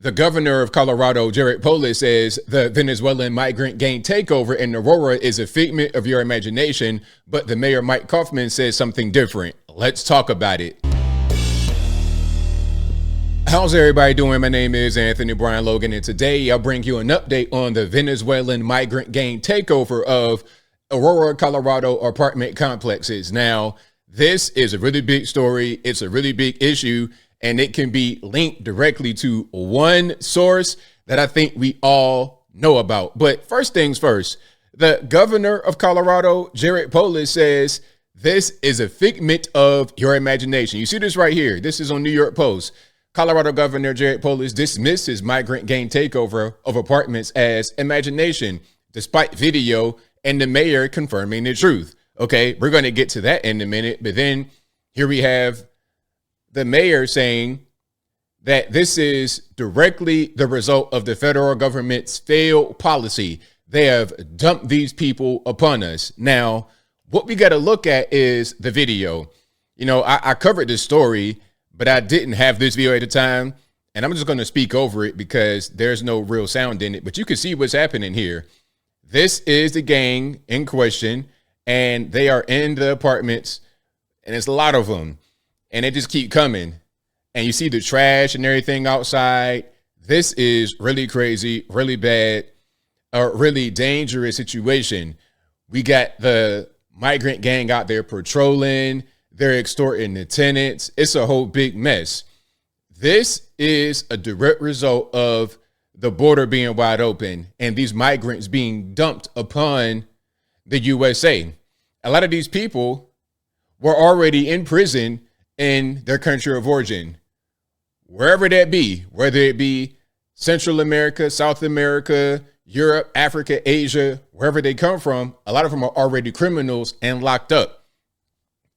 The governor of Colorado, Jared Polis, says the Venezuelan migrant gang takeover in Aurora is a figment of your imagination, but the mayor, Mike Kaufman, says something different. Let's talk about it. How's everybody doing? My name is Anthony Brian Logan, and today I'll bring you an update on the Venezuelan migrant gang takeover of Aurora, Colorado apartment complexes. Now, this is a really big story. It's a really big issue, and it can be linked directly to one source that I think we all know about. But first things first, the governor of Colorado, Jared Polis, says this is a figment of your imagination. You see this right here. This is on New York Post. Colorado Governor Jared Polis dismisses migrant gang takeover of apartments as imagination, despite video and the mayor confirming the truth. Okay, we're going to get to that in a minute. But then here we have the mayor saying that this is directly the result of the federal government's failed policy. They have dumped these people upon us. Now, what we got to look at is the video. You know, I covered this story, but I didn't have this video at the time, and I'm just going to speak over it because there's no real sound in it, but you can see what's happening here. This is the gang in question, and they are in the apartments, and it's a lot of them, and they just keep coming, and you see the trash and everything outside. This is really crazy, really bad, a really dangerous situation. We got the migrant gang out there patrolling. They're extorting the tenants. It's a whole big mess. This is a direct result of the border being wide open and these migrants being dumped upon the USA. A lot of these people were already in prison in their country of origin, wherever that be, whether it be Central America, South America, Europe, Africa, Asia, wherever they come from. A lot of them are already criminals and locked up.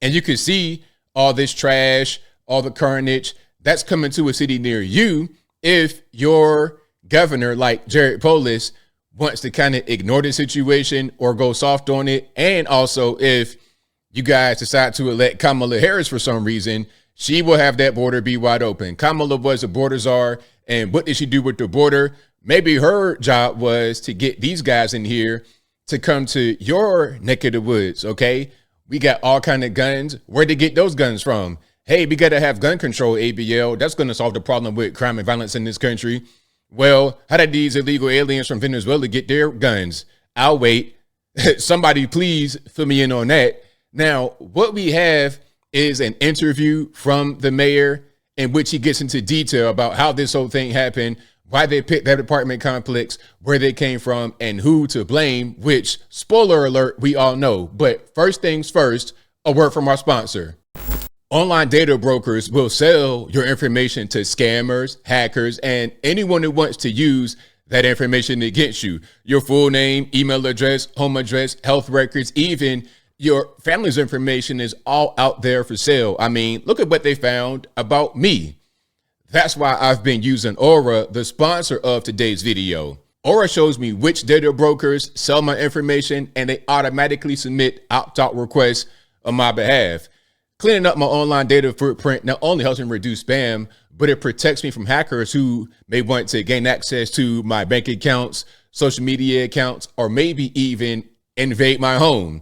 And you can see all this trash, all the carnage that's coming to a city near you if your governor, like Jared Polis, wants to kind of ignore the situation or go soft on it. And also, if you guys decide to elect Kamala Harris for some reason, she will have that border be wide open. Kamala was the border czar. And what did she do with the border? Maybe her job was to get these guys in here to come to your neck of the woods, okay? We got all kind of guns. Where'd they get those guns from? Hey, we got to have gun control, ABL. That's going to solve the problem with crime and violence in this country. Well, how did these illegal aliens from Venezuela get their guns? I'll wait. Somebody please fill me in on that. Now, what we have is an interview from the mayor in which he gets into detail about how this whole thing happened, why they picked that apartment complex, where they came from, and who to blame, which, spoiler alert, we all know. But first things first, a word from our sponsor. Online data brokers will sell your information to scammers, hackers, and anyone who wants to use that information against you. Your full name, email address, home address, health records, even your family's information is all out there for sale. I mean, look at what they found about me. That's why I've been using Aura, the sponsor of today's video. Aura shows me which data brokers sell my information, and they automatically submit opt-out requests on my behalf. Cleaning up my online data footprint not only helps me reduce spam, but it protects me from hackers who may want to gain access to my bank accounts, social media accounts, or maybe even invade my home.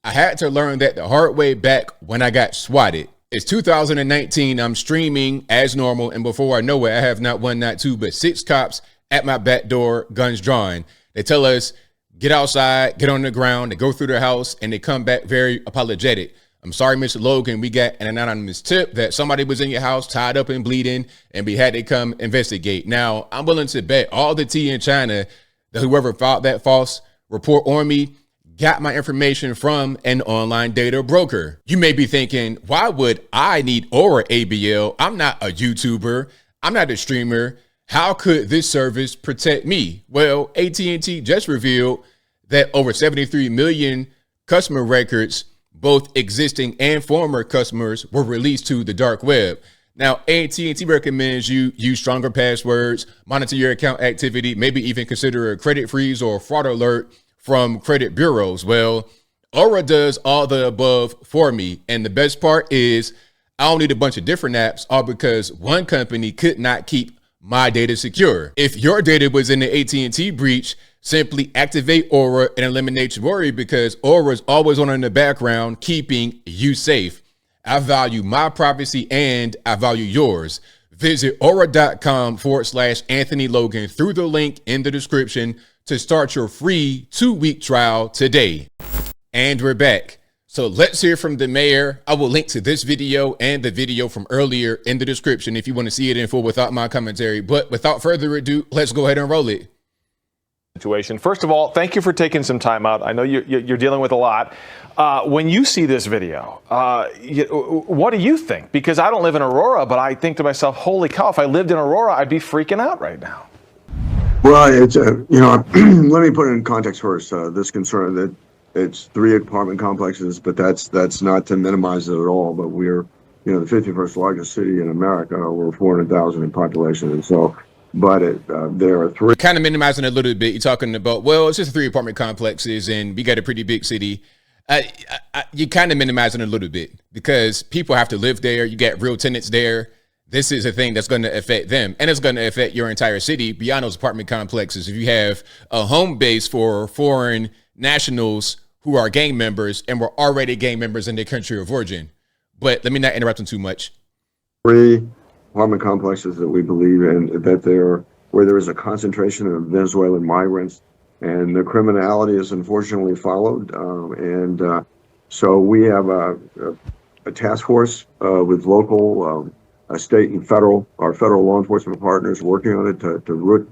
I had to learn that the hard way back when I got swatted. It's 2019, I'm streaming as normal, and before I know it, I have not one, not two, but 6 cops at my back door, guns drawn. They tell us, get outside, get on the ground, they go through their house, and they come back very apologetic. I'm sorry, Mr. Logan, we got an anonymous tip that somebody was in your house tied up and bleeding, and we had to come investigate. Now, I'm willing to bet all the tea in China that whoever filed that false report on me got my information from an online data broker. You may be thinking, why would I need Aura, ABL? I'm not a YouTuber. I'm not a streamer. How could this service protect me? Well, AT&T just revealed that over 73 million customer records, both existing and former customers, were released to the dark web. Now, AT&T recommends you use stronger passwords, monitor your account activity, maybe even consider a credit freeze or fraud alert from credit bureaus. Well, Aura does all the above for me. And the best part is I don't need a bunch of different apps, all because one company could not keep my data secure. If your data was in the AT&T breach, simply activate Aura and eliminate your worry, because Aura is always on in the background, keeping you safe. I value my privacy and I value yours. Visit aura.com/Anthony Logan through the link in the description to start your free 2-week trial today. And we're back. So let's hear from the mayor. I will link to this video and the video from earlier in the description if you want to see it in full without my commentary. But without further ado, let's go ahead and roll it. Situation. First of all, thank you for taking some time out. I know you're dealing with a lot. When you see this video, what do you think? Because I don't live in Aurora, but I think to myself, holy cow, if I lived in Aurora, I'd be freaking out right now. Well, it's, let me put it in context first. This concern that it's 3 apartment complexes, but that's not to minimize it at all. But we're, the 51st largest city in America, we're 400,000 in population. And so, but there are 3. Kind of minimizing a little bit. You're talking about, well, it's just 3 apartment complexes and we got a pretty big city. You kind of minimizing a little bit because people have to live there. You got real tenants there. This is a thing that's going to affect them, and it's going to affect your entire city beyond those apartment complexes. If you have a home base for foreign nationals who are gang members and were already gang members in their country of origin. But let me not interrupt them too much. 3 apartment complexes that we believe in, that where there is a concentration of Venezuelan migrants, and the criminality is unfortunately followed. So we have a task force with local, state and our federal law enforcement partners working on it to root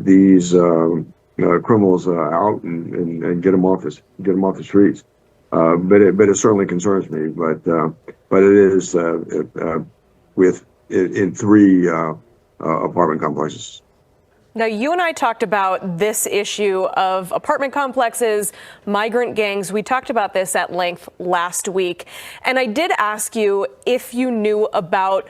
these criminals out and get them off the streets. But it certainly concerns me. But it is in 3 apartment complexes. Now, you and I talked about this issue of apartment complexes, migrant gangs. We talked about this at length last week. And I did ask you if you knew about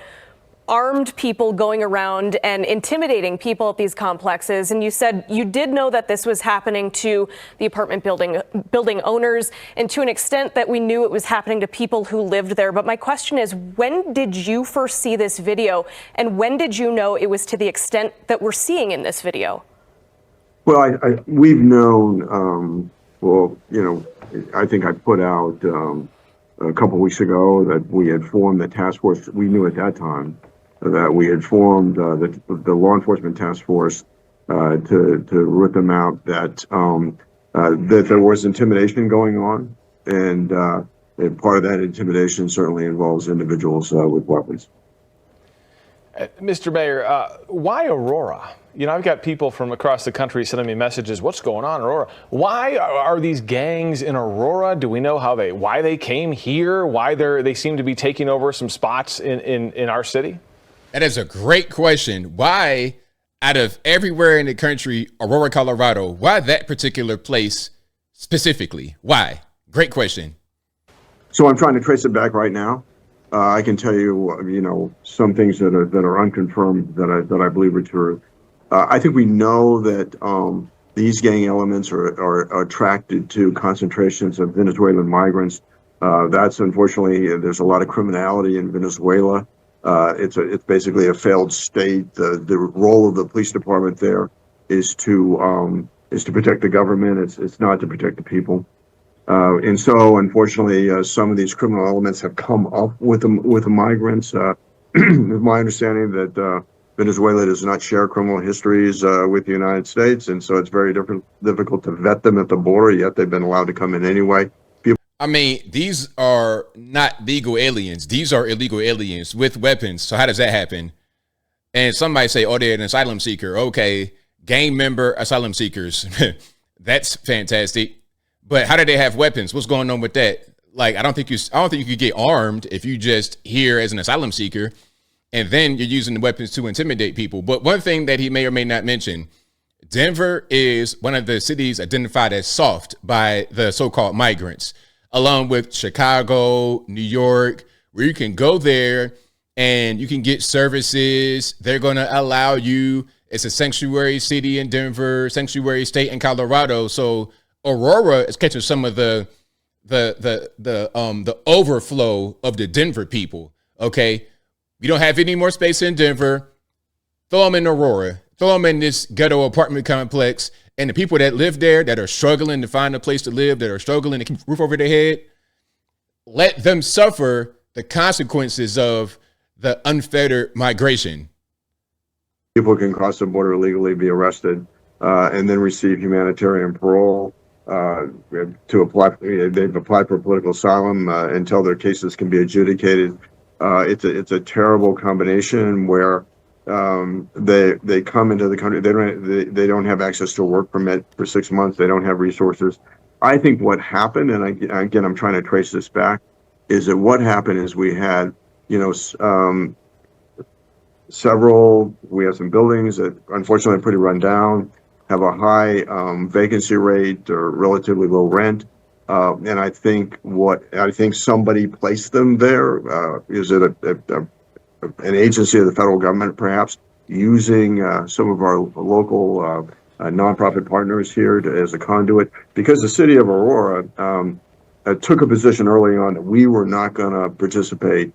armed people going around and intimidating people at these complexes. And you said you did know that this was happening to the apartment building owners, and to an extent that we knew it was happening to people who lived there. But my question is, when did you first see this video, and when did you know it was to the extent that we're seeing in this video? Well, we've known, I think I put out a couple weeks ago that we had formed the task force. We knew at that time that we had formed the law enforcement task force to root them out, that there was intimidation going on, and part of that intimidation certainly involves individuals with weapons. Mr. Mayor, why Aurora? I've got people from across the country sending me messages. What's going on in Aurora? Why are these gangs in Aurora? Do we know why they came here? Why they seem to be taking over some spots in our city? That is a great question. Why, out of everywhere in the country, Aurora, Colorado, why that particular place specifically? Why? Great question. So I'm trying to trace it back right now. I can tell you, some things that are unconfirmed that I believe are true. I think we know that these gang elements are attracted to concentrations of Venezuelan migrants. That's unfortunately, there's a lot of criminality in Venezuela. It's basically a failed state. The role of the police department there is to protect the government. It's not to protect the people. And so, unfortunately, some of these criminal elements have come up with the migrants. It's my understanding that Venezuela does not share criminal histories with the United States, and so it's very difficult to vet them at the border. Yet they've been allowed to come in anyway. I mean, these are not legal aliens. These are illegal aliens with weapons. So how does that happen? And somebody say, oh, they're an asylum seeker. Okay, gang member asylum seekers. That's fantastic. But how do they have weapons? What's going on with that? Like, I don't think you could get armed if you just here as an asylum seeker, and then you're using the weapons to intimidate people. But one thing that he may or may not mention, Denver is one of the cities identified as soft by the so-called migrants, along with Chicago, New York, where you can go there and you can get services. They're going to allow you. It's a sanctuary city in Denver, sanctuary state in Colorado. So Aurora is catching some of the overflow of the Denver people. Okay, we don't have any more space in Denver. throw them in Aurora, throw them in this ghetto apartment complex, and the people that live there that are struggling to find a place to live, that are struggling to keep a roof over their head, let them suffer the consequences of the unfettered migration. People can cross the border illegally, be arrested, and then receive humanitarian parole to apply. They've applied for political asylum until their cases can be adjudicated. It's a terrible combination where they come into the country. They don't have access to a work permit for 6 months. They don't have resources. I think what happened, and again, I'm trying to trace this back, is that what happened is we had, we have some buildings that unfortunately are pretty run down, have a high vacancy rate or relatively low rent. And I think somebody placed them there. Is it an agency of the federal government, perhaps, using some of our local nonprofit partners here as a conduit? Because the city of Aurora took a position early on that we were not going to participate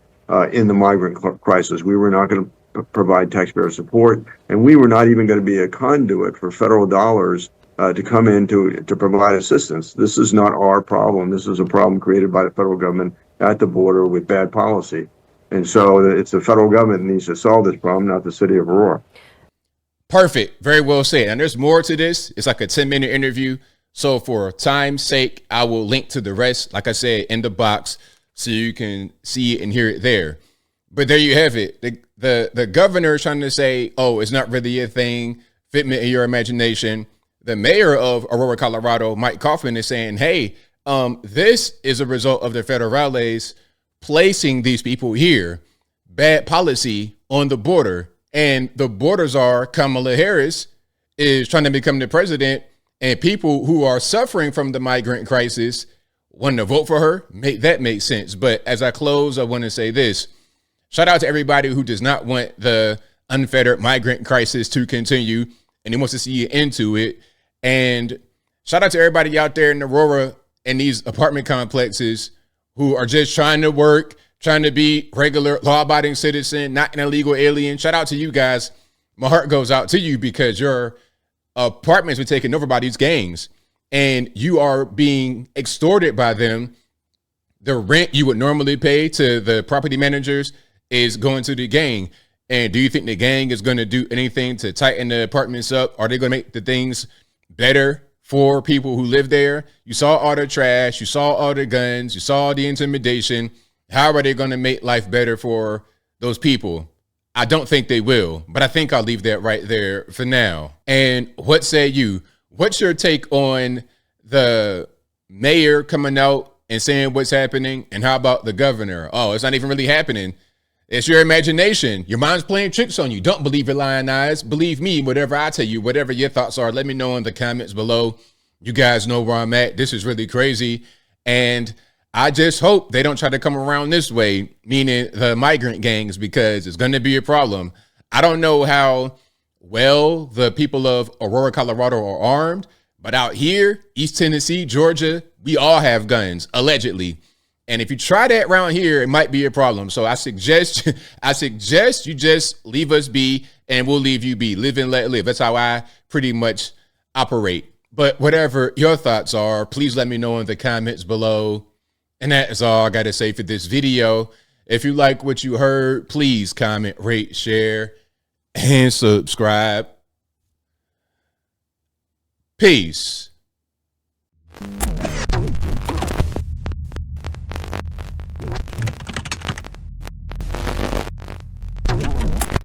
in the migrant crisis. We were not going to provide taxpayer support, and we were not even going to be a conduit for federal dollars to come in to provide assistance. This is not our problem. This is a problem created by the federal government at the border with bad policy. And so it's the federal government that needs to solve this problem, not the city of Aurora. Perfect. Very well said. And there's more to this. It's like a 10-minute interview. So for time's sake, I will link to the rest, like I said, in the box so you can see it and hear it there. But there you have it. The governor is trying to say, oh, it's not really a thing, figment of your imagination. The mayor of Aurora, Colorado, Mike Coffman, is saying, hey, this is a result of the federales placing these people here. Bad policy on the border. And the borders are Kamala Harris is trying to become the president, and people who are suffering from the migrant crisis want to vote for her. That makes sense. But as I close, I want to say this. Shout out to everybody who does not want the unfettered migrant crisis to continue and he wants to see an end to it. And shout out to everybody out there in Aurora and these apartment complexes who are just trying to work, trying to be regular law-abiding citizen, not an illegal alien. Shout out to you guys. My heart goes out to you because your apartments were taken over by these gangs and you are being extorted by them. The rent you would normally pay to the property managers is going to the gang. And do you think the gang is going to do anything to tighten the apartments up? Are they going to make the things better for people who live there? You saw all the trash, you saw all the guns, you saw the intimidation. How are they going to make life better for those people? I don't think they will, but I think I'll leave that right there for now. And what say you? What's your take on the mayor coming out and saying what's happening? And how about the governor? Oh, it's not even really happening. It's your imagination. Your mind's playing tricks on you. Don't believe your lying eyes. Believe me, whatever I tell you, whatever your thoughts are, let me know in the comments below. You guys know where I'm at. This is really crazy. And I just hope they don't try to come around this way, meaning the migrant gangs, because it's going to be a problem. I don't know how well the people of Aurora, Colorado are armed, but out here, East Tennessee, Georgia, we all have guns, allegedly. And if you try that around here, it might be a problem. So I suggest you just leave us be and we'll leave you be. Live and let live. That's how I pretty much operate. But whatever your thoughts are, please let me know in the comments below. And that is all I got to say for this video. If you like what you heard, please comment, rate, share, and subscribe. Peace.